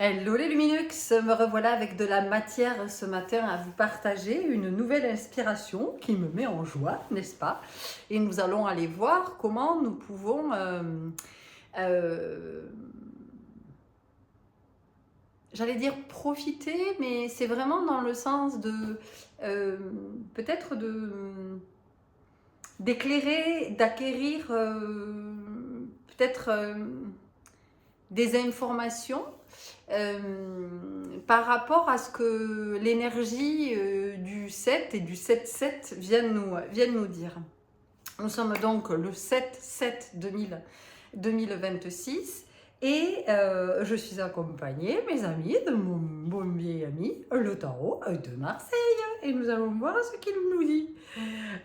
Hello les Luminux, me revoilà avec de la matière ce matin à vous partager une nouvelle inspiration qui me met en joie, n'est-ce pas? Et nous allons aller voir comment nous pouvons euh, j'allais dire profiter, mais c'est vraiment dans le sens de peut-être d'éclairer, d'acquérir peut-être des informations par rapport à ce que l'énergie du 7 et du 7-7 viennent nous dire. Nous sommes donc le 7-7-2026 et je suis accompagnée, mes amis, de mon bon vieil ami, le tarot de Marseille. Et nous allons voir ce qu'il nous dit.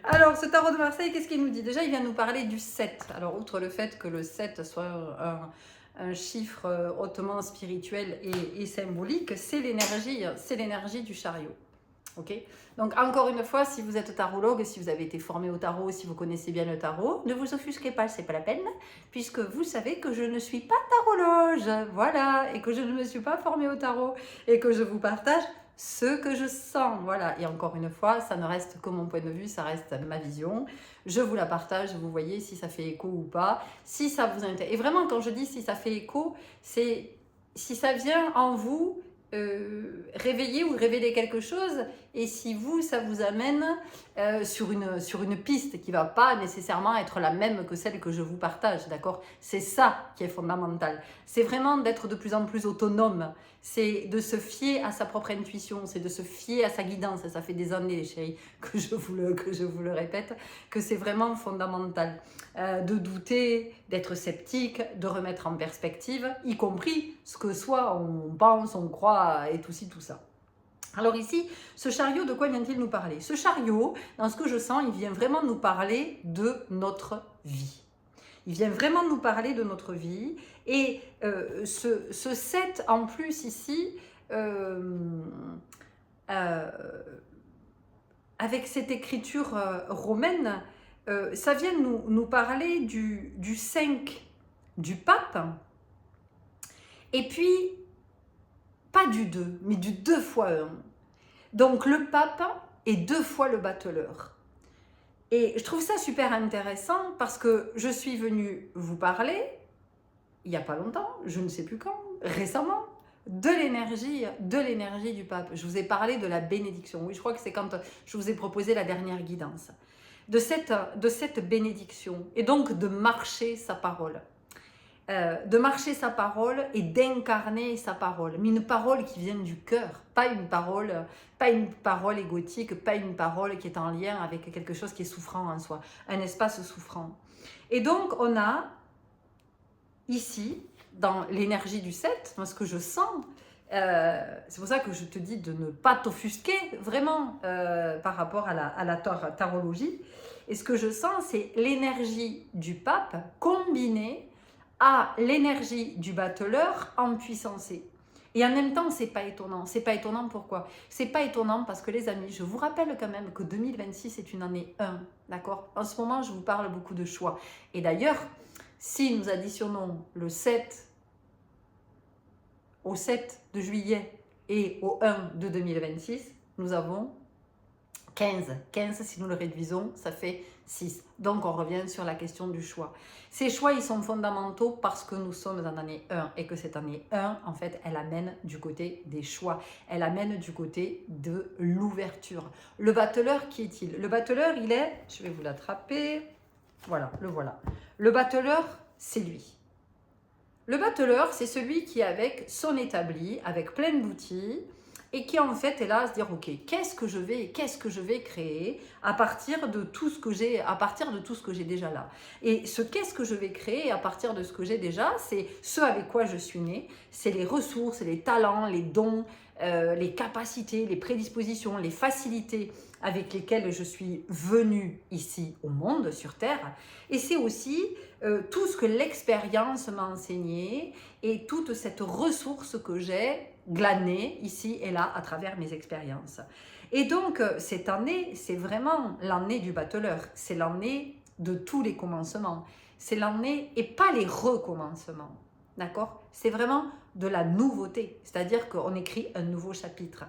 Alors, ce tarot de Marseille, qu'est-ce qu'il nous dit? Déjà, il vient nous parler du 7. Alors, outre le fait que le 7 soit un chiffre hautement spirituel et symbolique, c'est l'énergie du chariot. Ok. Donc encore une fois, si vous êtes tarologue, si vous avez été formé au tarot, si vous connaissez bien le tarot, ne vous offusquez pas, c'est pas la peine, puisque vous savez que je ne suis pas tarologe, voilà, et que je ne me suis pas formée au tarot, et que je vous partage ce que je sens, voilà. Et encore une fois, ça ne reste que mon point de vue, ça reste ma vision. Je vous la partage, vous voyez si ça fait écho ou pas, si ça vous intéresse. Et vraiment, quand je dis si ça fait écho, c'est si ça vient en vous réveiller ou révéler quelque chose, et si vous, ça vous amène sur une piste qui ne va pas nécessairement être la même que celle que je vous partage, d'accord? C'est ça qui est fondamental. C'est vraiment d'être de plus en plus autonome, c'est de se fier à sa propre intuition, c'est de se fier à sa guidance. Ça fait des années, chérie, que je vous le répète, que c'est vraiment fondamental. De douter, d'être sceptique, de remettre en perspective, y compris ce que soit on pense, on croit et tout ci, tout ça. Alors ici, ce chariot, de quoi vient-il nous parler? Ce chariot, dans ce que je sens, il vient vraiment nous parler de notre vie. Il vient vraiment nous parler de notre vie. Et ce 7 en plus ici, avec cette écriture romaine, ça vient nous parler du 5 du pape. Et puis, pas du 2, mais du 2 fois 1. Donc le pape est 2 fois le battleur. Et je trouve ça super intéressant parce que je suis venue vous parler, il n'y a pas longtemps, je ne sais plus quand, récemment, de l'énergie du pape. Je vous ai parlé de la bénédiction. Oui, je crois que c'est quand je vous ai proposé la dernière guidance. De cette bénédiction et donc de marcher sa parole. De marcher sa parole et d'incarner sa parole, mais une parole qui vient du cœur, pas une parole égotique, pas une parole qui est en lien avec quelque chose qui est souffrant en soi, un espace souffrant. Et donc on a ici, dans l'énergie du 7, moi ce que je sens, c'est pour ça que je te dis de ne pas t'offusquer vraiment par rapport à la tarologie, et ce que je sens c'est l'énergie du pape combinée à l'énergie du battleur en puissancé. Et en même temps, c'est pas étonnant. C'est pas étonnant pourquoi? C'est pas étonnant parce que les amis, je vous rappelle quand même que 2026 est une année 1, d'accord? En ce moment, je vous parle beaucoup de choix. Et d'ailleurs, si nous additionnons le 7 au 7 de juillet et au 1 de 2026, nous avons 15. 15, si nous le réduisons, ça fait 6. Donc, on revient sur la question du choix. Ces choix, ils sont fondamentaux parce que nous sommes en année 1 et que cette année 1, en fait, elle amène du côté des choix. Elle amène du côté de l'ouverture. Le battleur, qui est-il? Le battleur, il est... Je vais vous l'attraper. Voilà, le voilà. Le battleur, c'est lui. Le battleur, c'est celui qui est avec son établi, avec plein d'outils, et qui en fait est là à se dire ok, qu'est-ce que je vais créer à partir de tout ce que j'ai déjà là. Et ce qu'est-ce que je vais créer à partir de ce que j'ai déjà, c'est ce avec quoi je suis né, c'est les ressources, les talents, les dons, les capacités, les prédispositions, les facilités avec lesquelles je suis venue ici au monde, sur Terre. Et c'est aussi tout ce que l'expérience m'a enseigné et toute cette ressource que j'ai glanée ici et là à travers mes expériences. Et donc, cette année, c'est vraiment l'année du battleur. C'est l'année de tous les commencements. C'est l'année et pas les recommencements. D'accord? C'est vraiment de la nouveauté, c'est-à-dire qu'on écrit un nouveau chapitre.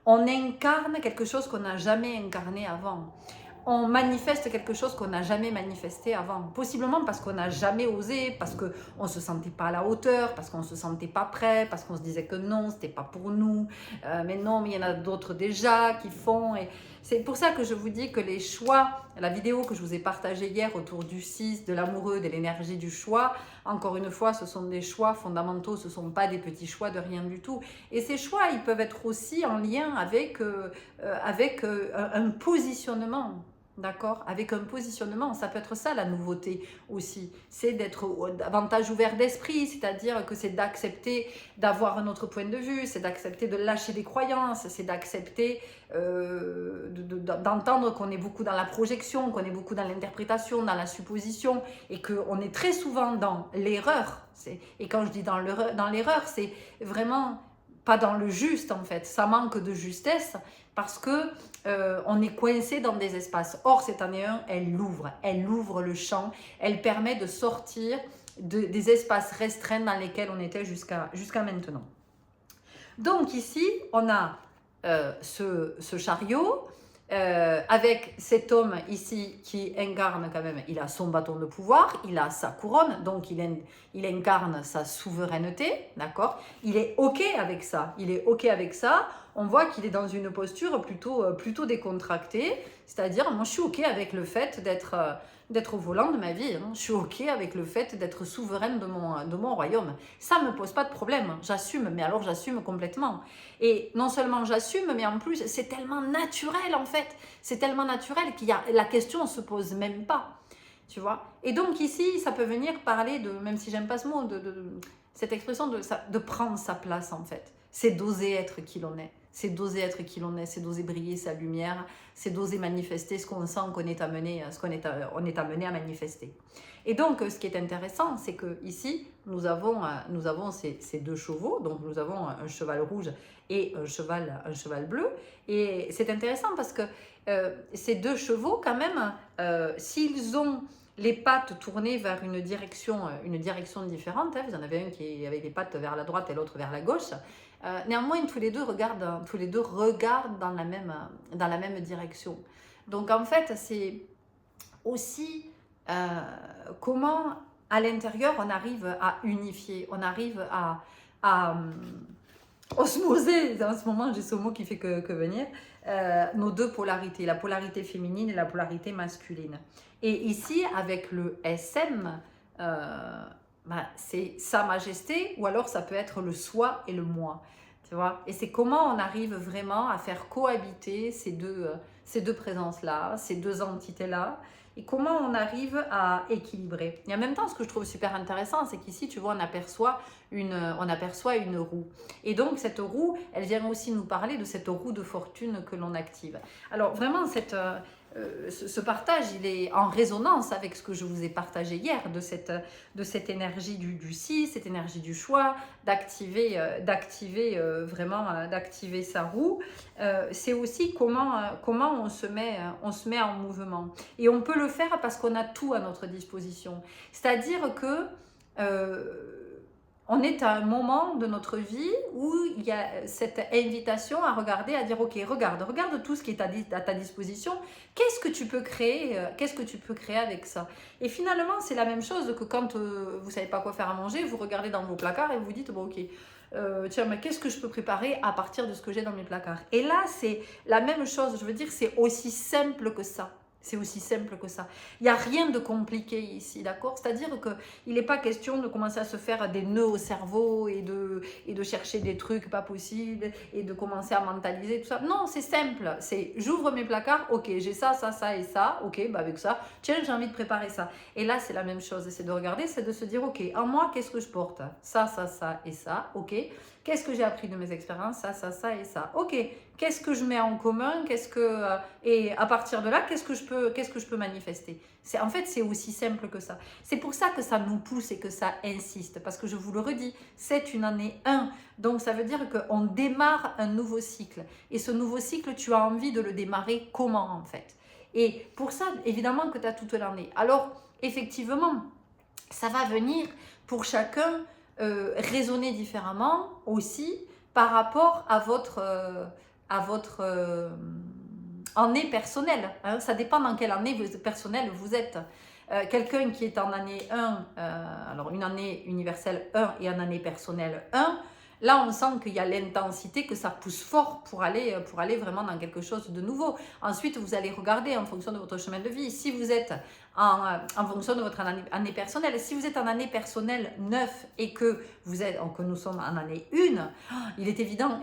On incarne quelque chose qu'on n'a jamais incarné avant. On manifeste quelque chose qu'on n'a jamais manifesté avant. Possiblement parce qu'on n'a jamais osé, parce qu'on ne se sentait pas à la hauteur, parce qu'on ne se sentait pas prêt, parce qu'on se disait que non, ce n'était pas pour nous. Mais non, mais il y en a d'autres déjà qui font. Et c'est pour ça que je vous dis que les choix, la vidéo que je vous ai partagée hier autour du 6, de l'amoureux, de l'énergie du choix, encore une fois, ce sont des choix fondamentaux, ce ne sont pas des petits choix de rien du tout. Et ces choix, ils peuvent être aussi en lien avec un positionnement. D'accord? Avec un positionnement, ça peut être ça la nouveauté aussi. C'est d'être davantage ouvert d'esprit, c'est-à-dire que c'est d'accepter d'avoir un autre point de vue, c'est d'accepter de lâcher des croyances, c'est d'accepter d'entendre qu'on est beaucoup dans la projection, qu'on est beaucoup dans l'interprétation, dans la supposition et qu'on est très souvent dans l'erreur. Et quand je dis dans l'erreur, c'est vraiment pas dans le juste en fait. Ça manque de justesse parce que on est coincé dans des espaces. Or, cette année 1, elle ouvre le champ, elle permet de sortir des espaces restreints dans lesquels on était jusqu'à maintenant. Donc ici, on a ce chariot avec cet homme ici qui incarne quand même, il a son bâton de pouvoir, il a sa couronne, donc il incarne sa souveraineté, d'accord? Il est OK avec ça, on voit qu'il est dans une posture plutôt décontractée, c'est-à-dire moi je suis OK avec le fait d'être au volant de ma vie, hein. Je suis OK avec le fait d'être souveraine de mon royaume. Ça ne me pose pas de problème, j'assume, mais alors j'assume complètement. Et non seulement j'assume, mais en plus c'est tellement naturel en fait, c'est tellement naturel la question ne se pose même pas, tu vois. Et donc ici, ça peut venir parler de, même si j'aime pas ce mot, de cette expression de prendre sa place en fait. C'est d'oser être qui l'on est. C'est d'oser être qui l'on est, c'est d'oser briller sa lumière, c'est d'oser manifester ce qu'on sent qu'on est amené, on est amené à manifester. Et donc, ce qui est intéressant, c'est que ici, nous avons ces deux chevaux, donc nous avons un cheval rouge et un cheval bleu. Et c'est intéressant parce que ces deux chevaux, quand même, s'ils ont les pattes tournées vers une direction différente, hein, vous en avez un qui avait les pattes vers la droite et l'autre vers la gauche. Néanmoins, tous les deux regardent dans la même direction. Donc en fait, c'est aussi comment à l'intérieur on arrive à unifier, on arrive à osmoser, dans ce moment j'ai ce mot qui fait que venir, nos deux polarités, la polarité féminine et la polarité masculine. Et ici, avec le SM, c'est Sa Majesté, ou alors ça peut être le soi et le moi. Tu vois? Et c'est comment on arrive vraiment à faire cohabiter ces deux présences-là, ces deux entités-là, et comment on arrive à équilibrer. Et en même temps, ce que je trouve super intéressant, c'est qu'ici, tu vois, on aperçoit une roue. Et donc, cette roue, elle vient aussi nous parler de cette roue de fortune que l'on active. Alors, vraiment, ce partage, il est en résonance avec ce que je vous ai partagé hier, de cette énergie du 6, cette énergie du choix, d'activer sa roue. C'est aussi comment on se met en mouvement. Et on peut le faire parce qu'on a tout à notre disposition. C'est-à-dire que on est à un moment de notre vie où il y a cette invitation à regarder, à dire ok, regarde tout ce qui est à ta disposition, qu'est-ce que tu peux créer avec ça? Et finalement, c'est la même chose que quand vous ne savez pas quoi faire à manger, vous regardez dans vos placards et vous dites bon ok, tiens, mais qu'est-ce que je peux préparer à partir de ce que j'ai dans mes placards? Et là, c'est la même chose, je veux dire, c'est aussi simple que ça. C'est aussi simple que ça. Il n'y a rien de compliqué ici, d'accord? C'est-à-dire qu'il n'est pas question de commencer à se faire des nœuds au cerveau et de chercher des trucs pas possibles et de commencer à mentaliser tout ça. Non, c'est simple. C'est j'ouvre mes placards, ok, j'ai ça, ça, ça et ça, ok, bah avec ça, tiens, j'ai envie de préparer ça. Et là, c'est la même chose. C'est de regarder, c'est de se dire, ok, en moi, qu'est-ce que je porte? Ça, ça, ça et ça, ok. Qu'est-ce que j'ai appris de mes expériences? Ça, ça, ça et ça. Ok, qu'est-ce que je mets en commun? Et à partir de là, qu'est-ce que je peux manifester? En fait, c'est aussi simple que ça. C'est pour ça que ça nous pousse et que ça insiste. Parce que je vous le redis, c'est une année 1. Donc, ça veut dire qu'on démarre un nouveau cycle. Et ce nouveau cycle, tu as envie de le démarrer comment, en fait? Et pour ça, évidemment que tu as toute l'année. Alors, effectivement, ça va venir pour chacun raisonner différemment aussi par rapport à votre année personnelle. Hein. Ça dépend dans quelle année personnelle vous êtes. Quelqu'un qui est en année 1, alors une année universelle 1 et une année personnelle 1, là on sent qu'il y a l'intensité, que ça pousse fort pour aller vraiment dans quelque chose de nouveau. Ensuite, vous allez regarder en fonction de votre chemin de vie. Si vous êtes en fonction de votre année personnelle, si vous êtes en année personnelle 9 et que nous sommes en année 1, il est évident,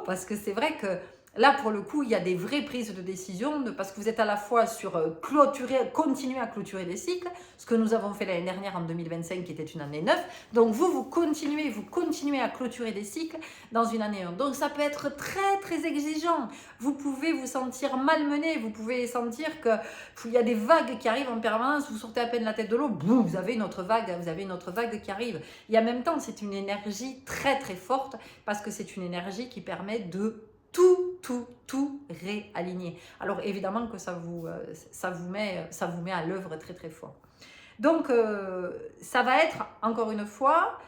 parce que c'est vrai que là, pour le coup, il y a des vraies prises de décision parce que vous êtes à la fois sur continuer à clôturer des cycles, ce que nous avons fait l'année dernière en 2025 qui était une année 9. Donc vous continuez à clôturer des cycles dans une année 1. Donc ça peut être très très exigeant. Vous pouvez vous sentir malmené, vous pouvez sentir qu'il y a des vagues qui arrivent en permanence, vous sortez à peine la tête de l'eau, boum, vous avez une autre vague qui arrive. Et en même temps, c'est une énergie très très forte parce que c'est une énergie qui permet de tout réaligner. Alors évidemment que ça vous met à l'œuvre très très fort. Donc ça va être encore une fois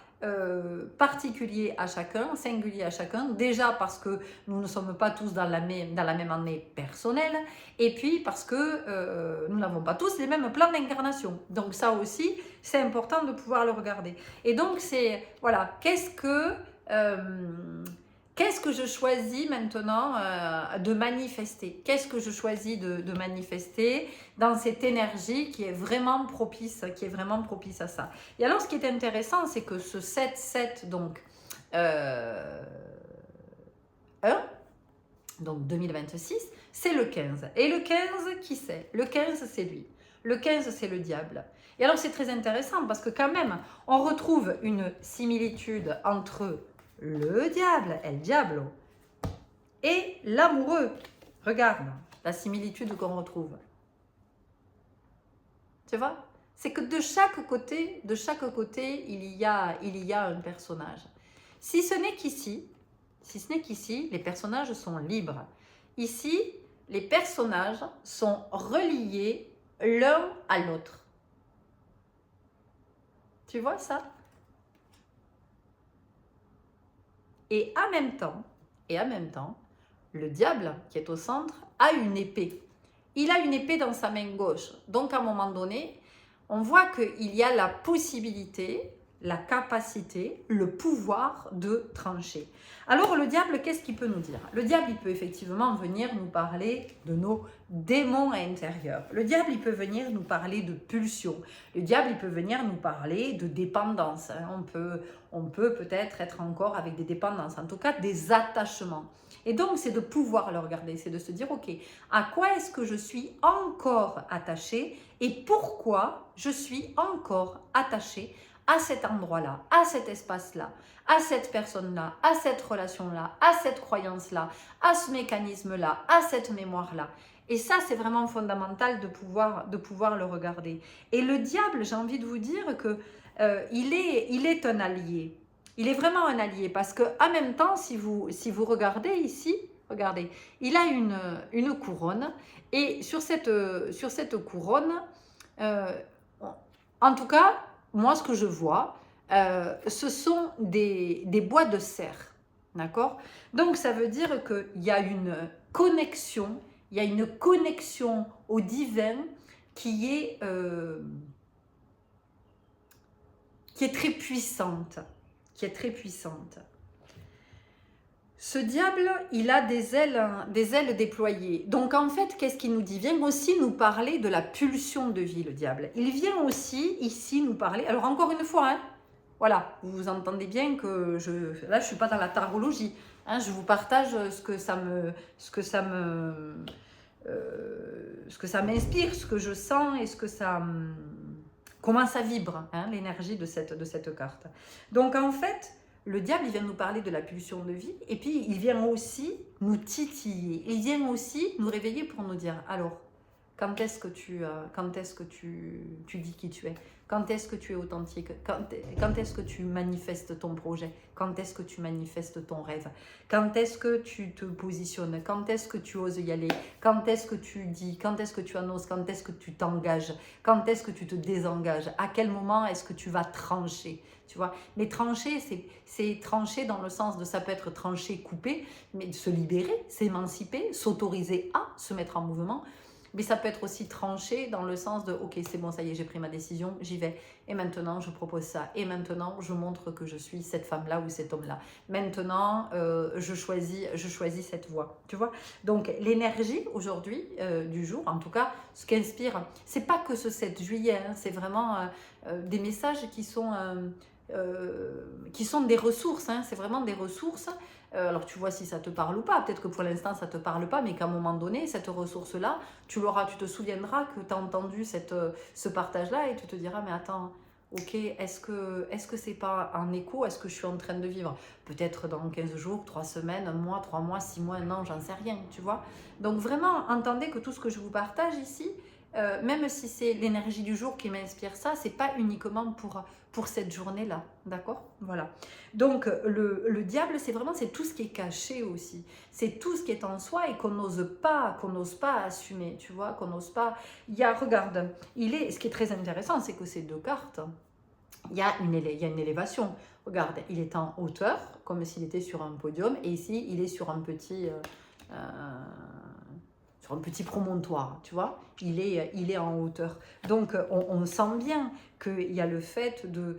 particulier à chacun, singulier à chacun, déjà parce que nous ne sommes pas tous dans la même année personnelle, et puis parce que nous n'avons pas tous les mêmes plans d'incarnation. Donc ça aussi, c'est important de pouvoir le regarder. Et donc c'est, voilà, qu'est-ce que je choisis maintenant de manifester? Qu'est-ce que je choisis de manifester dans cette énergie qui est vraiment propice à ça? Et alors, ce qui est intéressant, c'est que ce 7-7, donc 1, donc 2026, c'est le 15. Et le 15, qui c'est? Le 15, c'est lui. Le 15, c'est le diable. Et alors, c'est très intéressant parce que quand même, on retrouve une similitude entre le diable, El Diablo, et l'amoureux. Regarde la similitude qu'on retrouve. Tu vois? C'est que de chaque côté, il y a un personnage. Si ce n'est qu'ici, les personnages sont libres. Ici, les personnages sont reliés l'un à l'autre. Tu vois ça? Et en même temps, le diable qui est au centre a une épée. Il a une épée dans sa main gauche. Donc à un moment donné, on voit qu'il y a la possibilité, la capacité, le pouvoir de trancher. Alors le diable, qu'est-ce qu'il peut nous dire? Le diable, il peut effectivement venir nous parler de nos démons intérieurs. Le diable, il peut venir nous parler de pulsion. Le diable, il peut venir nous parler de dépendance. On peut peut-être être encore avec des dépendances, en tout cas des attachements. Et donc, c'est de pouvoir le regarder, c'est de se dire, ok, à quoi est-ce que je suis encore attachée et pourquoi je suis encore attachée à cet endroit-là, à cet espace-là, à cette personne-là, à cette relation-là, à cette croyance-là, à ce mécanisme-là, à cette mémoire-là. Et ça, c'est vraiment fondamental de pouvoir le regarder. Et le diable, j'ai envie de vous dire que il est un allié. Il est vraiment un allié parce qu'en même temps, si vous regardez ici, regardez, il a une couronne et sur cette couronne, en tout cas, moi, ce que je vois, ce sont des bois de serre. D'accord? Donc, ça veut dire qu'il y a une connexion, au divin qui est très puissante. Ce diable, il a des ailes déployées. Donc en fait, qu'est-ce qu'il nous dit? Il vient aussi nous parler de la pulsion de vie, le diable. Il vient aussi ici nous parler. Alors encore une fois, hein, voilà, vous entendez bien que là, je suis pas dans la tarologie. Hein, je vous partage ce que ça m'inspire, ce que je sens et comment ça vibre, hein, l'énergie de cette carte. Donc en fait, le diable, il vient nous parler de la pulsion de vie et puis il vient aussi nous titiller. Il vient aussi nous réveiller pour nous dire, alors, quand est-ce que tu dis qui tu es? Quand est-ce que tu es authentique? Quand est-ce que tu manifestes ton projet? Quand est-ce que tu manifestes ton rêve? Quand est-ce que tu te positionnes? Quand est-ce que tu oses y aller? Quand est-ce que tu dis? Quand est-ce que tu annonces? Quand est-ce que tu t'engages? Quand est-ce que tu te désengages? À quel moment est-ce que tu vas trancher? Tu vois? Mais trancher, c'est trancher dans le sens de, ça peut être trancher, couper, mais se libérer, s'émanciper, s'autoriser à se mettre en mouvement. Mais ça peut être aussi tranché dans le sens de, ok, c'est bon, ça y est, j'ai pris ma décision, j'y vais. Et maintenant, je propose ça. Et maintenant, je montre que je suis cette femme-là ou cet homme-là. Maintenant, je choisis cette voie. Tu vois? Donc, l'énergie aujourd'hui, du jour, en tout cas, ce qu'inspire, c'est pas que ce 7 juillet, hein, c'est vraiment des messages qui sont des ressources. Hein, c'est vraiment des ressources. Alors tu vois si ça te parle ou pas, peut-être que pour l'instant ça te parle pas, mais qu'à un moment donné, cette ressource-là, tu te souviendras que tu as entendu ce partage-là et tu te diras, mais attends, ok, est-ce que c'est pas un écho à ce que je suis en train de vivre? Peut-être dans 15 jours, 3 semaines, un mois, 3 mois, 6 mois, un an, j'en sais rien, tu vois. Donc vraiment, entendez que tout ce que je vous partage ici, même si c'est l'énergie du jour qui m'inspire ça, c'est pas uniquement pour cette journée-là, d'accord? Voilà. Donc le diable, c'est tout ce qui est caché aussi. C'est tout ce qui est en soi et qu'on n'ose pas assumer, tu vois, qu'on n'ose pas. Regarde, ce qui est très intéressant, c'est que ces deux cartes, il y a une élévation. Regarde, il est en hauteur, comme s'il était sur un podium, et ici, il est sur un petit promontoire, tu vois, il est en hauteur. Donc, on sent bien qu'il y a le fait de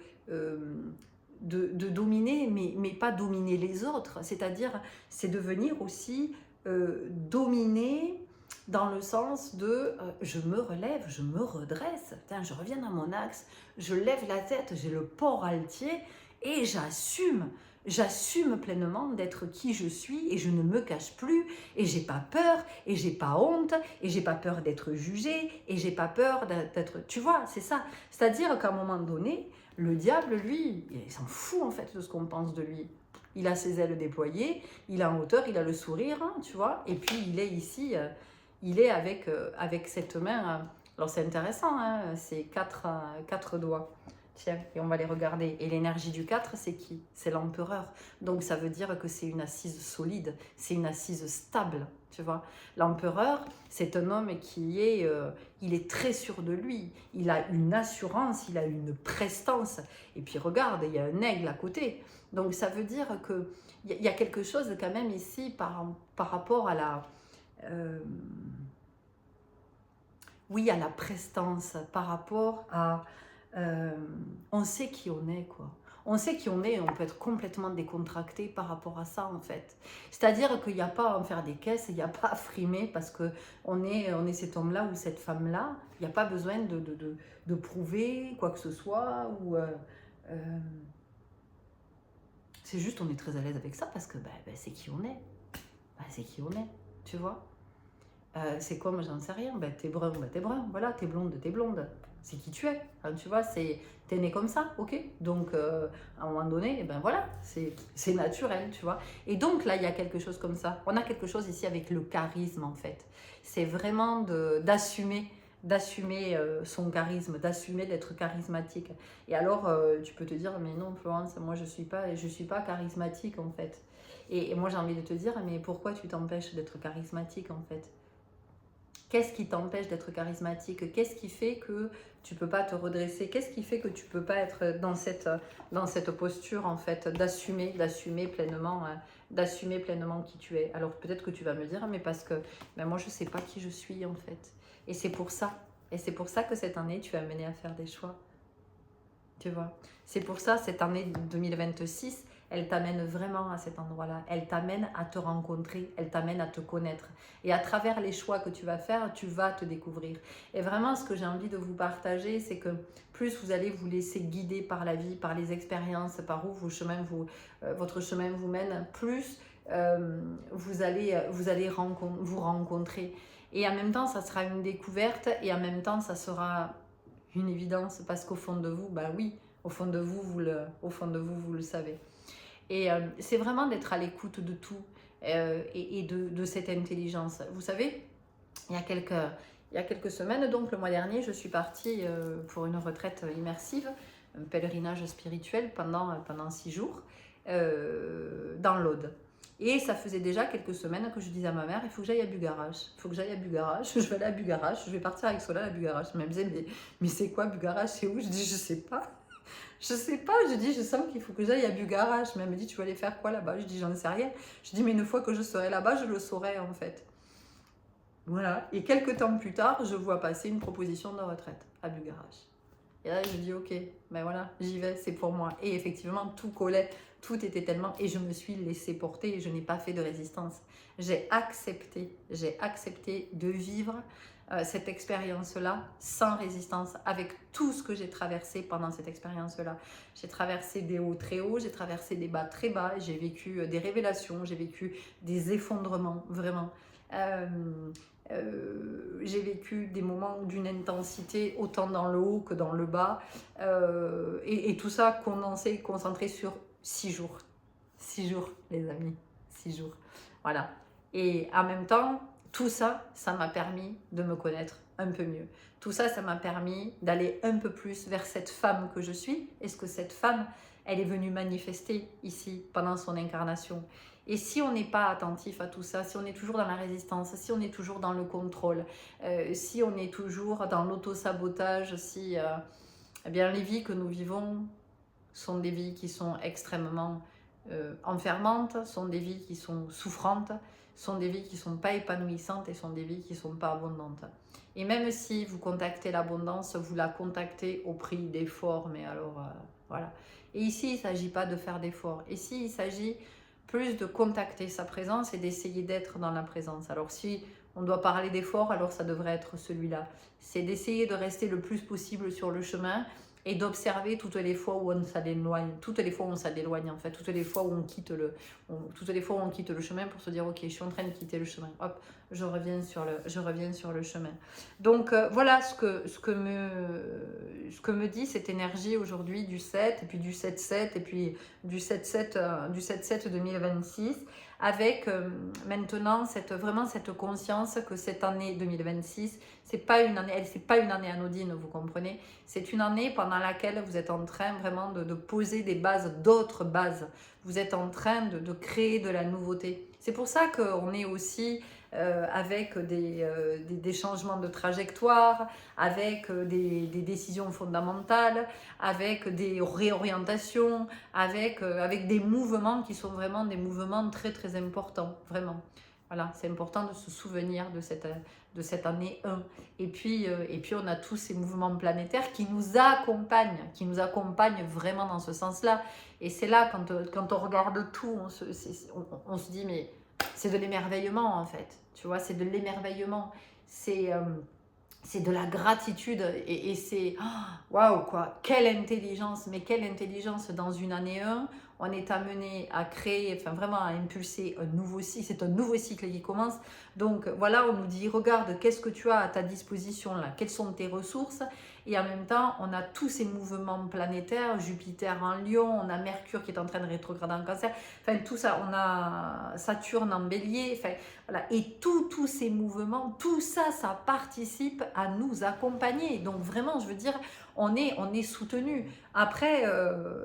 dominer, mais pas dominer les autres, c'est-à-dire, c'est devenir aussi dominer dans le sens de je me relève, je me redresse, putain, je reviens dans mon axe, je lève la tête, j'ai le port altier et j'assume pleinement d'être qui je suis et je ne me cache plus et j'ai pas peur et j'ai pas honte et j'ai pas peur d'être jugée et j'ai pas peur d'être, tu vois, c'est ça. C'est-à-dire qu'à un moment donné, le diable, lui, il s'en fout en fait de ce qu'on pense de lui. Il a ses ailes déployées, il est en hauteur, il a le sourire, hein, tu vois, et puis il est ici, il est avec cette main. Alors c'est intéressant, hein, c'est quatre doigts. Tiens, et on va les regarder. Et l'énergie du 4, c'est qui? C'est l'empereur. Donc ça veut dire que c'est une assise solide, c'est une assise stable, tu vois. L'empereur, c'est un homme qui il est très sûr de lui. Il a une assurance, il a une prestance. Et puis regarde, il y a un aigle à côté. Donc ça veut dire que il y a quelque chose quand même ici par rapport à à la prestance, par rapport à on sait qui on est, quoi. On sait qui on est et on peut être complètement décontracté par rapport à ça, en fait. C'est-à-dire qu'il n'y a pas à en faire des caisses, il n'y a pas à frimer parce qu'on est cet homme-là ou cette femme-là. Il n'y a pas besoin de prouver quoi que ce soit. C'est juste, on est très à l'aise avec ça parce que c'est qui on est. C'est qui on est, tu vois. C'est quoi, moi j'en sais rien. T'es brun, t'es brun. Voilà, t'es blonde, t'es blonde. C'est qui tu es. Hein, tu vois, t'es né comme ça, ok. Donc, à un moment donné, voilà, c'est naturel, tu vois. Et donc, là, il y a quelque chose comme ça. On a quelque chose ici avec le charisme, en fait. C'est vraiment d'assumer son charisme, d'assumer d'être charismatique. Et alors, tu peux te dire, mais non, Florence, moi, je suis pas charismatique, en fait. Et moi, j'ai envie de te dire, mais pourquoi tu t'empêches d'être charismatique, en fait? Qu'est-ce qui t'empêche d'être charismatique? Qu'est-ce qui fait que tu peux pas te redresser? Qu'est-ce qui fait que tu peux pas être dans cette posture, en fait, d'assumer pleinement, qui tu es? Alors peut-être que tu vas me dire, mais parce que moi je sais pas qui je suis, en fait. Et c'est pour ça que cette année tu vas mener à faire des choix. Tu vois, c'est pour ça, cette année 2026, elle t'amène vraiment à cet endroit-là. Elle t'amène à te rencontrer, elle t'amène à te connaître. Et à travers les choix que tu vas faire, tu vas te découvrir. Et vraiment, ce que j'ai envie de vous partager, c'est que plus vous allez vous laisser guider par la vie, par les expériences, par où votre chemin vous mène, plus vous allez vous rencontrer. Et en même temps, ça sera une découverte et en même temps, ça sera une évidence parce qu'au fond de vous, oui, au fond de vous, vous le savez. Et c'est vraiment d'être à l'écoute de tout et de cette intelligence. Vous savez, il y a Il y a quelques semaines, donc le mois dernier, je suis partie pour une retraite immersive, un pèlerinage spirituel pendant 6 jours dans l'Aude. Et ça faisait déjà quelques semaines que je disais à ma mère, il faut que j'aille à Bugarach. Il faut que j'aille à Bugarach. Je vais aller à Bugarach. Je vais partir avec Solal à Bugarach. Elle me disait, mais c'est quoi Bugarach? C'est où? Je dis, je sais pas. Je sais pas. Je dis, je sens qu'il faut que j'aille à Bugarach. Mais elle me dit, tu vas aller faire quoi là-bas? Je dis, j'en sais rien. Je dis, mais une fois que je serai là-bas, je le saurai en fait. Voilà. Et quelques temps plus tard, je vois passer une proposition de retraite à Bugarach. Et là, je dis, ok, ben voilà, j'y vais, c'est pour moi. Et effectivement, tout collait, tout était tellement... Et je me suis laissée porter et je n'ai pas fait de résistance. J'ai accepté de vivre cette expérience-là sans résistance, avec tout ce que j'ai traversé pendant cette expérience-là. J'ai traversé des hauts très hauts, j'ai traversé des bas très bas, j'ai vécu des révélations, j'ai vécu des effondrements, vraiment. J'ai vécu des moments d'une intensité autant dans le haut que dans le bas et tout ça condensé, concentré sur 6 jours. 6 jours, les amis, 6 jours. Voilà. Et en même temps, tout ça, ça m'a permis de me connaître un peu mieux. Tout ça, ça m'a permis d'aller un peu plus vers cette femme que je suis. Est-ce que cette femme, elle est venue manifester ici pendant son incarnation? Et si on n'est pas attentif à tout ça, si on est toujours dans la résistance, si on est toujours dans le contrôle, si on est toujours dans l'auto-sabotage, si eh bien, les vies que nous vivons sont des vies qui sont extrêmement enfermantes, sont des vies qui sont souffrantes, sont des vies qui ne sont pas épanouissantes et sont des vies qui ne sont pas abondantes. Et même si vous contactez l'abondance, vous la contactez au prix d'efforts, mais alors voilà. Et ici, il ne s'agit pas de faire d'efforts. Ici, il s'agit plus de contacter sa présence et d'essayer d'être dans la présence. Alors si on doit parler d'effort, alors ça devrait être celui-là. C'est d'essayer de rester le plus possible sur le chemin et d'observer toutes les fois où on s'éloigne, toutes les fois où on s'éloigne en fait, toutes les fois où on quitte le chemin pour se dire ok, je suis en train de quitter le chemin, hop, je reviens sur le chemin. Donc voilà ce que me dit cette énergie aujourd'hui du 7 et puis du 7-7 et puis du 7-7 2026 avec maintenant vraiment cette conscience que cette année 2026 c'est pas une année anodine, vous comprenez, c'est une année pendant laquelle vous êtes en train vraiment de poser des bases, d'autres bases, vous êtes en train de créer de la nouveauté. C'est pour ça qu'on est aussi avec des changements de trajectoire, avec des décisions fondamentales, avec des réorientations, avec des mouvements qui sont vraiment des mouvements très très importants, vraiment. Voilà, c'est important de se souvenir de cette année 1. Et puis on a tous ces mouvements planétaires qui nous accompagnent vraiment dans ce sens-là. Et c'est là, quand on regarde tout, on se dit, mais c'est de l'émerveillement en fait. Tu vois, c'est de l'émerveillement. C'est de la gratitude et c'est waouh quoi, quelle intelligence, mais quelle intelligence dans une année 1. On est amené à créer, enfin vraiment à impulser un nouveau cycle, c'est un nouveau cycle qui commence. Donc voilà, on nous dit regarde, qu'est-ce que tu as à ta disposition là, quelles sont tes ressources, et en même temps on a tous ces mouvements planétaires, Jupiter en Lion, on a Mercure qui est en train de rétrograder en Cancer, enfin tout ça, on a Saturne en Bélier, enfin voilà, et tous ces mouvements, tout ça, ça participe à nous accompagner. Donc vraiment, je veux dire, on est soutenu. Après,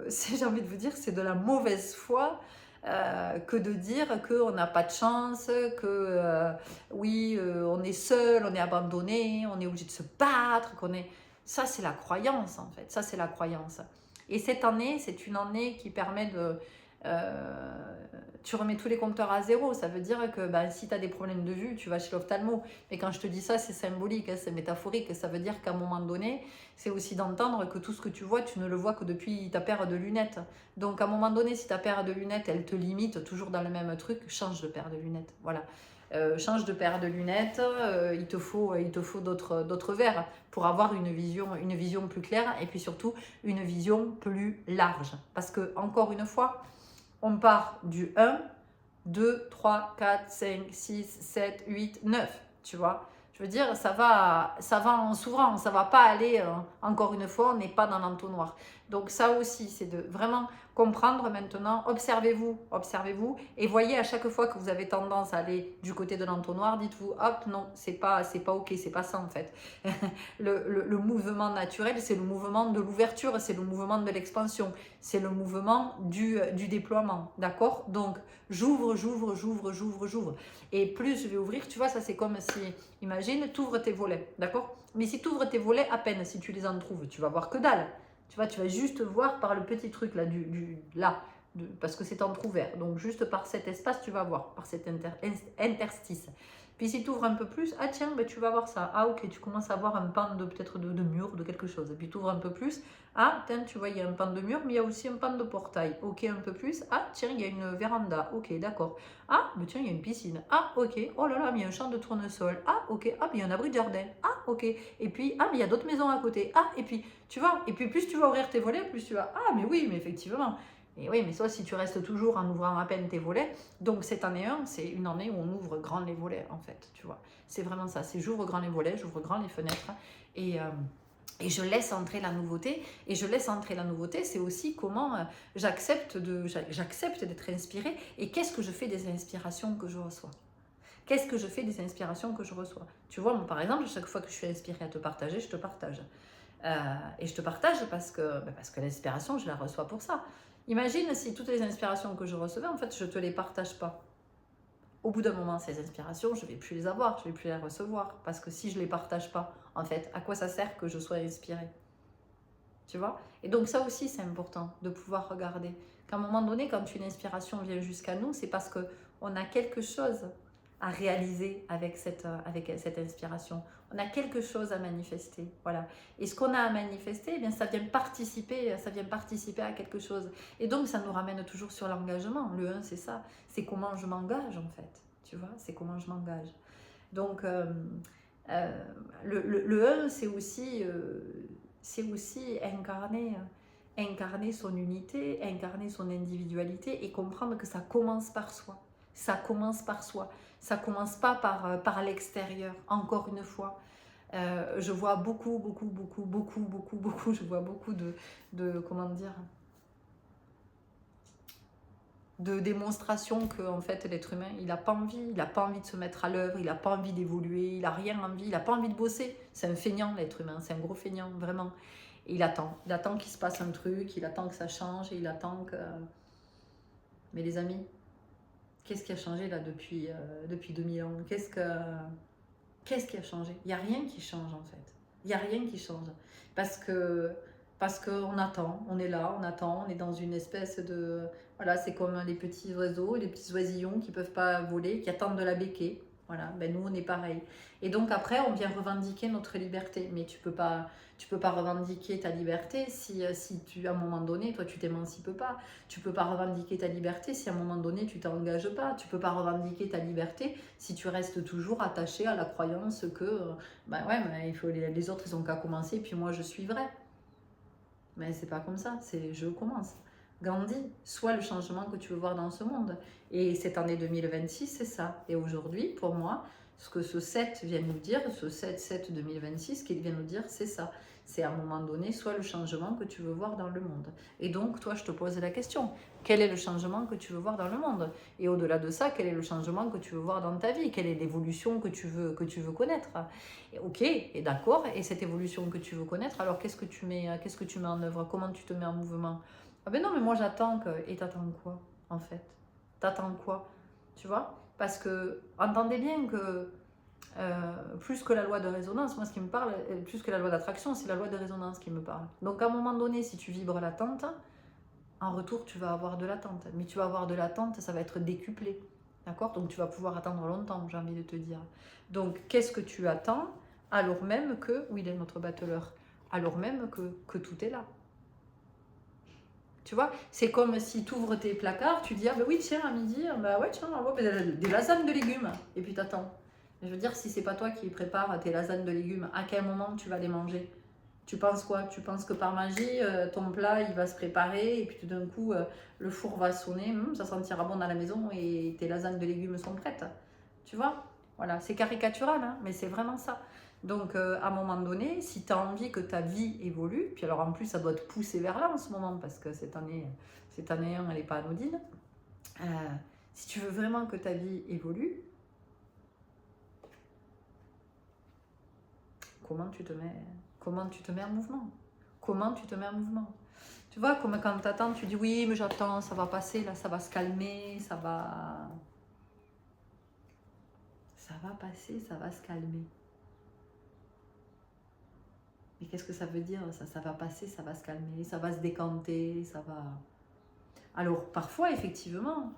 j'ai envie de vous dire, c'est de la mauvaise foi que de dire qu'on n'a pas de chance, que oui, on est seul, on est abandonné, on est obligé de se battre, qu'on est... Ça, c'est la croyance, en fait. Ça, c'est la croyance. Et cette année, c'est une année qui permet de... tu remets tous les compteurs à zéro. Ça veut dire que si tu as des problèmes de vue, tu vas chez l'ophtalmo. Mais quand je te dis ça, c'est symbolique, hein, c'est métaphorique. Ça veut dire qu'à un moment donné, c'est aussi d'entendre que tout ce que tu vois, tu ne le vois que depuis ta paire de lunettes. Donc à un moment donné, si ta paire de lunettes, elle te limite toujours dans le même truc, change de paire de lunettes. Voilà. Change de paire de lunettes, il te faut d'autres verres pour avoir une vision plus claire et puis surtout une vision plus large. Parce que, encore une fois, on part du 1, 2, 3, 4, 5, 6, 7, 8, 9, tu vois. Je veux dire, ça va en s'ouvrant, ça va pas aller, encore une fois, on n'est pas dans l'entonnoir. Donc ça aussi, c'est de vraiment comprendre maintenant, observez-vous et voyez à chaque fois que vous avez tendance à aller du côté de l'entonnoir, dites-vous, hop, non, c'est pas ok, c'est pas ça en fait. Le mouvement naturel, c'est le mouvement de l'ouverture, c'est le mouvement de l'expansion, c'est le mouvement du déploiement, d'accord? Donc, j'ouvre. Et plus je vais ouvrir, tu vois, ça c'est comme si, imagine, tu ouvres tes volets, d'accord? Mais si tu ouvres tes volets, à peine, si tu les en trouves, tu vas voir que dalle. Tu vois, tu vas juste voir par le petit truc là, parce que c'est entrouvert. Donc, juste par cet espace, tu vas voir, par cet interstice. Puis si tu ouvres un peu plus, ah tiens, ben, tu vas voir ça. Ah ok, tu commences à voir un pan peut-être de mur, de quelque chose. Et puis tu ouvres un peu plus. Ah tiens, tu vois, il y a un pan de mur, mais il y a aussi un pan de portail. Ok, un peu plus. Ah tiens, il y a une véranda. Ok, d'accord. Ah, ben tiens, il y a une piscine. Ah ok. Oh là là, mais il y a un champ de tournesol. Ah ok. Ah, mais il y a un abri de jardin. Ah ok. Et puis, ah, mais il y a d'autres maisons à côté. Ah, et puis, tu vois, et puis plus tu vas ouvrir tes volets, plus tu vas. Ah, mais oui, mais effectivement. Et oui, mais soit si tu restes toujours en ouvrant à peine tes volets, donc cette année 1, c'est une année où on ouvre grand les volets en fait, tu vois. C'est vraiment ça, c'est j'ouvre grand les volets, j'ouvre grand les fenêtres et je laisse entrer la nouveauté. Et je laisse entrer la nouveauté, c'est aussi comment j'accepte d'être inspirée et qu'est-ce que je fais des inspirations que je reçois. Qu'est-ce que je fais des inspirations que je reçois? Tu vois, moi par exemple, chaque fois que je suis inspirée à te partager, je te partage. Et je te partage parce que l'inspiration, je la reçois pour ça. Imagine si toutes les inspirations que je recevais, en fait, je ne te les partage pas. Au bout d'un moment, ces inspirations, je ne vais plus les avoir, je ne vais plus les recevoir. Parce que si je ne les partage pas, en fait, à quoi ça sert que je sois inspirée? Tu vois? Et donc ça aussi, c'est important de pouvoir regarder. Qu'à un moment donné, quand une inspiration vient jusqu'à nous, c'est parce qu'on a quelque chose à réaliser avec cette inspiration. On a quelque chose à manifester. Voilà. Et ce qu'on a à manifester, eh bien, ça vient participer à quelque chose. Et donc, ça nous ramène toujours sur l'engagement. Le 1, c'est ça. C'est comment je m'engage, en fait. Tu vois? C'est comment je m'engage. Donc, le 1, c'est aussi incarner son unité, incarner son individualité et comprendre que ça commence par soi. Ça commence par soi. Ça commence pas par l'extérieur. Encore une fois, je vois beaucoup, je vois beaucoup comment dire, de démonstration que en fait l'être humain il n'a pas envie de se mettre à l'œuvre, il n'a pas envie d'évoluer, il n'a rien envie, il n'a pas envie de bosser. C'est un feignant l'être humain, c'est un gros feignant vraiment. Et il attend qu'il se passe un truc, il attend que ça change et il attend que. Mais les amis, qu'est-ce qui a changé là depuis 2000 ans? Qu'est-ce qui a changé? Il n'y a rien qui change en fait. Il n'y a rien qui change parce qu'on attend, on est là, on attend, on est dans une espèce de... Voilà, c'est comme les petits oiseaux, les petits oisillons qui ne peuvent pas voler, qui attendent de la béquée. Voilà, ben nous on est pareil. Et donc après, on vient revendiquer notre liberté. Mais tu peux pas revendiquer ta liberté si tu, à un moment donné, toi tu t'émancipes pas. Tu peux pas revendiquer ta liberté si à un moment donné tu t'engages pas. Tu peux pas revendiquer ta liberté si tu restes toujours attaché à la croyance que ben ouais, mais il faut, les autres ils ont qu'à commencer, puis moi je suivrai. Mais c'est pas comme ça, c'est je commence. Gandhi, sois le changement que tu veux voir dans ce monde. Et cette année 2026, c'est ça. Et aujourd'hui, pour moi, ce que ce 7 vient nous dire, ce 7-7-2026, ce qu'il vient nous dire, c'est ça. C'est à un moment donné, soit le changement que tu veux voir dans le monde. Et donc, toi, je te pose la question. Quel est le changement que tu veux voir dans le monde? Et au-delà de ça, quel est le changement que tu veux voir dans ta vie? Quelle est l'évolution que tu veux connaître? Et ok, et d'accord. Et cette évolution que tu veux connaître, alors qu'est-ce que tu mets en œuvre? Comment tu te mets en mouvement? Ah ben non, mais moi j'attends que... Et t'attends quoi, en fait? T'attends quoi? Tu vois? Parce que, entendez bien que plus que la loi de résonance, moi ce qui me parle, plus que la loi d'attraction, c'est la loi de résonance qui me parle. Donc à un moment donné, si tu vibres l'attente, en retour tu vas avoir de l'attente. Mais tu vas avoir de l'attente, ça va être décuplé. D'accord? Donc tu vas pouvoir attendre longtemps, j'ai envie de te dire. Donc qu'est-ce que tu attends alors même que... Oui, il est notre battleur. Alors même que tout est là. Tu vois, c'est comme si tu ouvres tes placards, tu dis ah ben oui tiens à midi, bah ouais tiens, on va des lasagnes de légumes, et puis t'attends. Je veux dire, si c'est pas toi qui prépare tes lasagnes de légumes, à quel moment tu vas les manger? Tu penses quoi? Tu penses que par magie, ton plat il va se préparer et puis tout d'un coup le four va sonner, ça sentira bon dans la maison et tes lasagnes de légumes sont prêtes. Tu vois? Voilà, c'est caricatural, hein, mais c'est vraiment ça. Donc, à un moment donné, si tu as envie que ta vie évolue, puis alors en plus, ça doit te pousser vers là en ce moment, parce que cette année 1, elle n'est pas anodine. Si tu veux vraiment que ta vie évolue, comment tu te mets en mouvement? Comment tu te mets en mouvement? Tu vois, comme quand tu attends, tu dis oui, mais j'attends, ça va passer, là, ça va se calmer, ça va passer, ça va se calmer. Mais qu'est-ce que ça veut dire ça va passer, ça va se calmer, ça va se décanter, ça va... Alors, parfois, effectivement,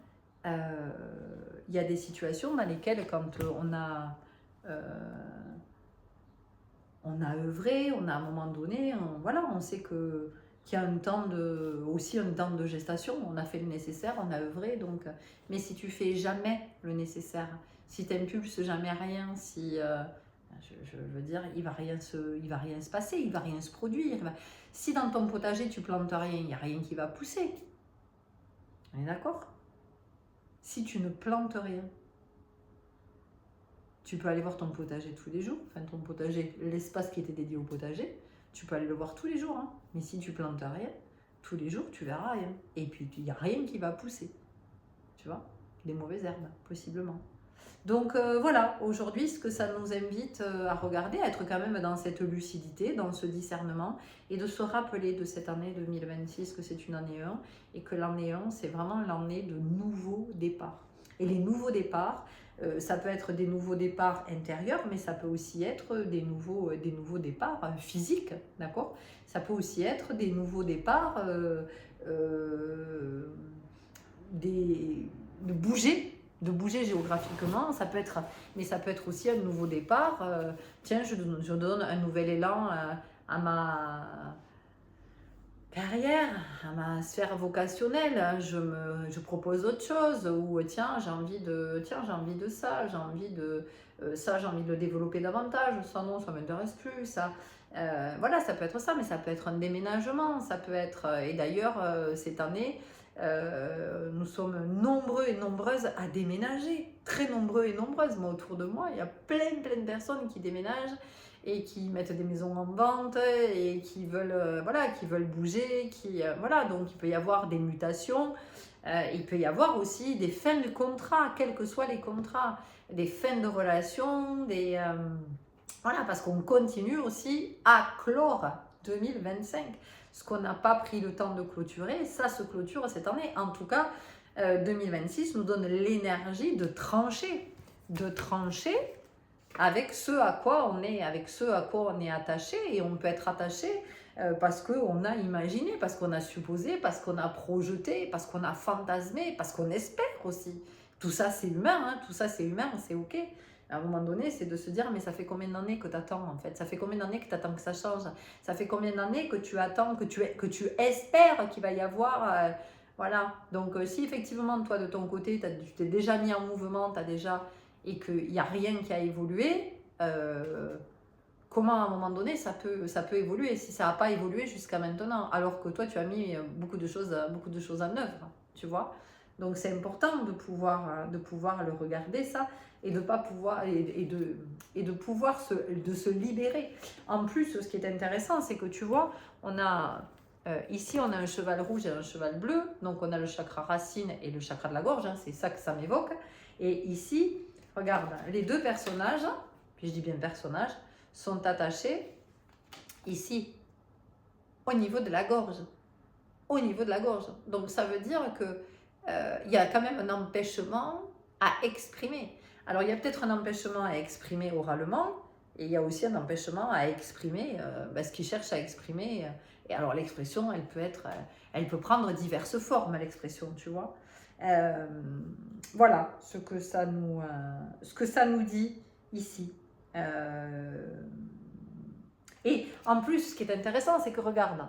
il y a des situations dans lesquelles, quand on a œuvré, on a à un moment donné, on sait qu'il y a aussi un temps de gestation, on a fait le nécessaire, on a œuvré, donc... Mais si tu fais jamais le nécessaire, si tu n'impulses jamais rien, si... je veux dire, il va rien se passer, il va rien se produire. Si dans ton potager, tu plantes rien, il n'y a rien qui va pousser. On est d'accord? Si tu ne plantes rien, tu peux aller voir ton potager tous les jours. Enfin, ton potager, l'espace qui était dédié au potager, tu peux aller le voir tous les jours. Hein. Mais si tu plantes rien, tous les jours, tu verras rien. Et puis, il n'y a rien qui va pousser. Tu vois? Des mauvaises herbes, possiblement. Donc voilà, aujourd'hui, ce que ça nous invite à regarder, à être quand même dans cette lucidité, dans ce discernement, et de se rappeler de cette année 2026 que c'est une année 1, et que l'année 1, c'est vraiment l'année de nouveaux départs. Et les nouveaux départs, ça peut être des nouveaux départs intérieurs, mais ça peut aussi être des nouveaux départs physiques, d'accord? Ça peut aussi être des nouveaux départs, de bouger géographiquement, mais ça peut être aussi un nouveau départ. Tiens, je donne un nouvel élan à ma carrière, à ma sphère vocationnelle. Je propose autre chose, ou tiens, j'ai envie de ça, j'ai envie de le développer davantage. Ça non, ça m'intéresse plus. Ça, voilà, ça peut être ça, mais ça peut être un déménagement, ça peut être. Et d'ailleurs, cette année. Nous sommes nombreux et nombreuses à déménager, très nombreux et nombreuses. Moi, autour de moi, il y a plein de personnes qui déménagent et qui mettent des maisons en vente et qui veulent, qui veulent bouger, donc il peut y avoir des mutations, il peut y avoir aussi des fins de contrat, quels que soient les contrats, des fins de relations, parce qu'on continue aussi à clore 2025. Ce qu'on n'a pas pris le temps de clôturer, ça se clôture cette année. En tout cas, 2026 nous donne l'énergie de trancher avec ce à quoi on est attaché. Et on peut être attaché parce qu'on a imaginé, parce qu'on a supposé, parce qu'on a projeté, parce qu'on a fantasmé, parce qu'on espère aussi. Tout ça, c'est humain, hein, c'est ok. À un moment donné, c'est de se dire, mais ça fait combien d'années que tu attends en fait? Ça fait combien d'années que tu attends que ça change? Ça fait combien d'années que tu attends, que tu espères qu'il va y avoir... voilà. Donc, si effectivement, toi, de ton côté, tu t'es déjà mis en mouvement, et qu'il n'y a rien qui a évolué, comment à un moment donné ça peut évoluer si ça n'a pas évolué jusqu'à maintenant, alors que toi, tu as mis beaucoup de choses en œuvre, tu vois? Donc c'est important de pouvoir le regarder ça et de pas pouvoir de pouvoir se libérer. En plus, ce qui est intéressant, c'est que tu vois, on a ici on a un cheval rouge et un cheval bleu, donc on a le chakra racine et le chakra de la gorge, hein, c'est ça que ça m'évoque. Et ici, regarde, les deux personnages, puis je dis bien personnages, sont attachés ici au niveau de la gorge. Donc ça veut dire que il y a quand même un empêchement à exprimer. Alors il y a peut-être un empêchement à exprimer oralement, et il y a aussi un empêchement à exprimer ce qu'il cherche à exprimer. Et alors l'expression, elle peut prendre diverses formes, l'expression, tu vois. Voilà ce que ça nous dit ici. Et en plus, ce qui est intéressant, c'est que regarde,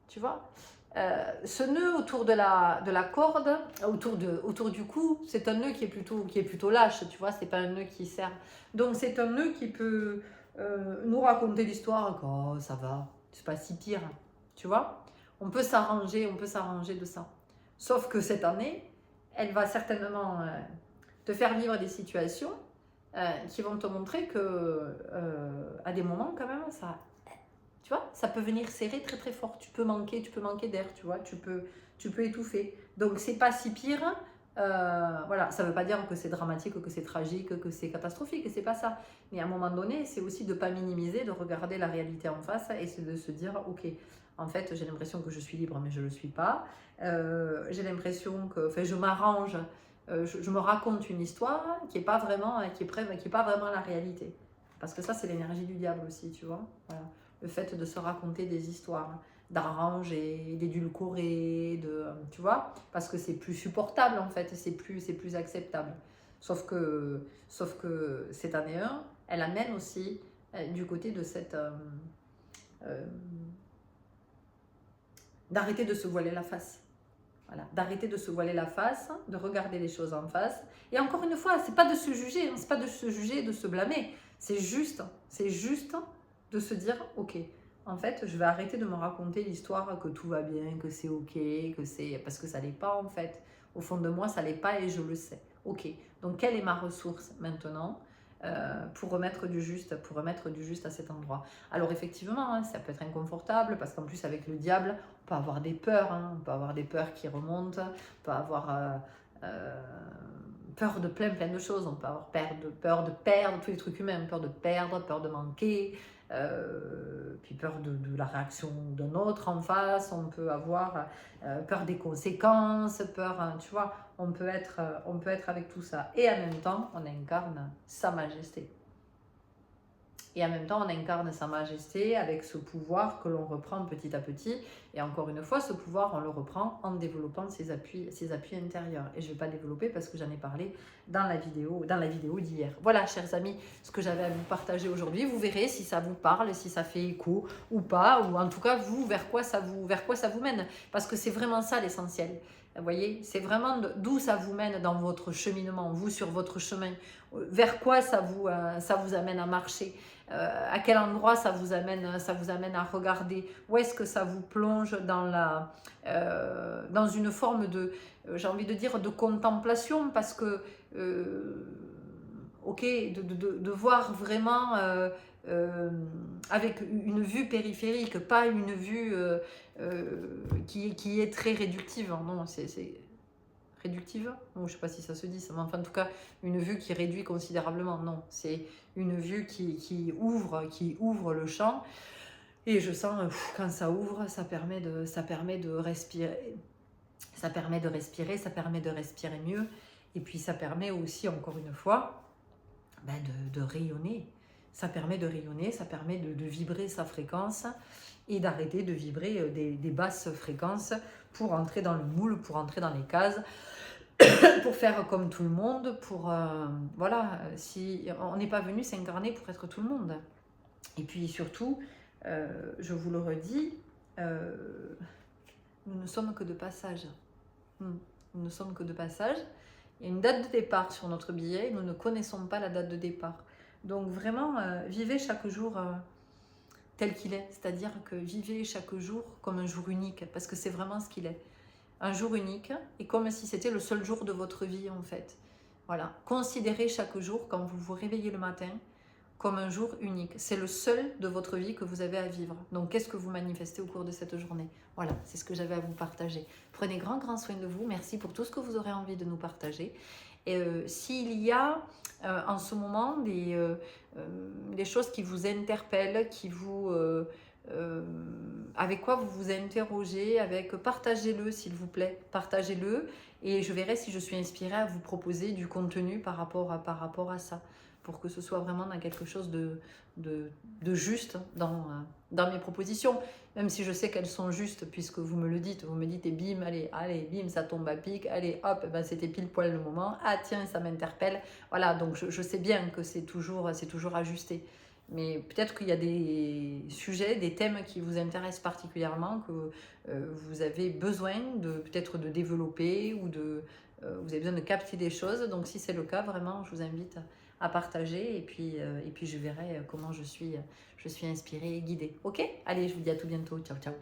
tu vois, ce nœud autour de la corde, autour du cou, c'est un nœud qui est plutôt lâche, tu vois, c'est pas un nœud qui sert. Donc c'est un nœud qui peut nous raconter l'histoire, oh, ça va, c'est pas si pire, tu vois. On peut s'arranger de ça. Sauf que cette année, elle va certainement te faire vivre des situations qui vont te montrer que à des moments quand même, ça, tu vois, ça peut venir serrer très très fort. Tu peux manquer d'air, tu vois, tu peux étouffer. Donc c'est pas si pire. Voilà, ça veut pas dire que c'est dramatique, que c'est tragique, que c'est catastrophique, c'est pas ça. Mais à un moment donné, c'est aussi de pas minimiser, de regarder la réalité en face et c'est de se dire, ok, en fait, j'ai l'impression que je suis libre, mais je le suis pas. J'ai l'impression que, enfin, je m'arrange, je me raconte une histoire qui est pas vraiment, qui est pas vraiment la réalité. Parce que ça, c'est l'énergie du diable aussi, tu vois. Voilà. Le fait de se raconter des histoires, d'arranger, d'édulcorer, tu vois, parce que c'est plus supportable en fait, c'est plus acceptable. Sauf que cette année 1, elle amène aussi du côté de cette... euh, d'arrêter de se voiler la face. Voilà, d'arrêter de se voiler la face, de regarder les choses en face. Et encore une fois, c'est pas de se juger, c'est pas de se juger, de se blâmer. C'est juste de se dire, ok, en fait, je vais arrêter de me raconter l'histoire que tout va bien, que c'est ok, que c'est parce que ça l'est pas en fait. Au fond de moi, ça l'est pas et je le sais. Ok. Donc quelle est ma ressource maintenant pour remettre du juste, à cet endroit. Alors effectivement, hein, ça peut être inconfortable parce qu'en plus avec le diable, on peut avoir des peurs, hein, on peut avoir des peurs qui remontent, on peut avoir peur de plein de choses, on peut avoir peur de perdre tous les trucs humains, peur de perdre, peur de manquer, puis peur de la réaction d'un autre en face, on peut avoir peur des conséquences, peur, hein, tu vois, on peut être avec tout ça. Et en même temps, on incarne sa majesté. Et en même temps, on incarne sa majesté avec ce pouvoir que l'on reprend petit à petit. Et encore une fois, ce pouvoir, on le reprend en développant ses appuis intérieurs. Et je ne vais pas développer parce que j'en ai parlé dans la vidéo d'hier. Voilà, chers amis, ce que j'avais à vous partager aujourd'hui. Vous verrez si ça vous parle, si ça fait écho ou pas, ou en tout cas, vous, vers quoi ça vous mène. Parce que c'est vraiment ça l'essentiel. Vous voyez, c'est vraiment d'où ça vous mène dans votre cheminement, vous sur votre chemin, vers quoi ça vous amène à marcher. À quel endroit ça vous amène à regarder, où est-ce que ça vous plonge dans une forme de, j'ai envie de dire, de contemplation, parce que, ok, de voir vraiment avec une vue périphérique, pas une vue qui est très réductive, non, c'est réductive, bon, je sais pas si ça se dit, mais enfin en tout cas une vue qui réduit considérablement, non, c'est une vue qui ouvre le champ, et je sens quand ça ouvre, ça permet de respirer, ça permet de respirer mieux, et puis ça permet aussi, encore une fois, de rayonner. Ça permet de rayonner, ça permet de vibrer sa fréquence et d'arrêter de vibrer des basses fréquences pour entrer dans le moule, pour entrer dans les cases, pour faire comme tout le monde, voilà, si on n'est pas venu s'incarner pour être tout le monde. Et puis surtout, je vous le redis, nous ne sommes que de passage. Nous ne sommes que de passage. Il y a une date de départ sur notre billet, nous ne connaissons pas la date de départ. Donc vraiment, vivez chaque jour tel qu'il est, c'est-à-dire que vivez chaque jour comme un jour unique, parce que c'est vraiment ce qu'il est. Un jour unique, et comme si c'était le seul jour de votre vie en fait. Voilà, considérez chaque jour, quand vous vous réveillez le matin, comme un jour unique. C'est le seul de votre vie que vous avez à vivre. Donc qu'est-ce que vous manifestez au cours de cette journée? Voilà, c'est ce que j'avais à vous partager. Prenez grand soin de vous. Merci pour tout ce que vous aurez envie de nous partager. Et s'il y a en ce moment des choses qui vous interpellent, avec quoi vous vous interrogez, partagez-le s'il vous plaît, partagez-le, et je verrai si je suis inspirée à vous proposer du contenu par rapport à ça, pour que ce soit vraiment dans quelque chose de juste dans mes propositions, même si je sais qu'elles sont justes, puisque vous me le dites, et bim, allez, bim, ça tombe à pic, allez, hop, c'était pile poil le moment, ah tiens, ça m'interpelle, voilà, donc je sais bien que c'est toujours ajusté. Mais peut-être qu'il y a des sujets, des thèmes qui vous intéressent particulièrement, que vous avez besoin peut-être de développer, ou vous avez besoin de capter des choses. Donc si c'est le cas, vraiment, je vous invite à partager, et puis je verrai comment je suis inspirée et guidée. Ok? Allez, je vous dis à tout bientôt. Ciao, ciao.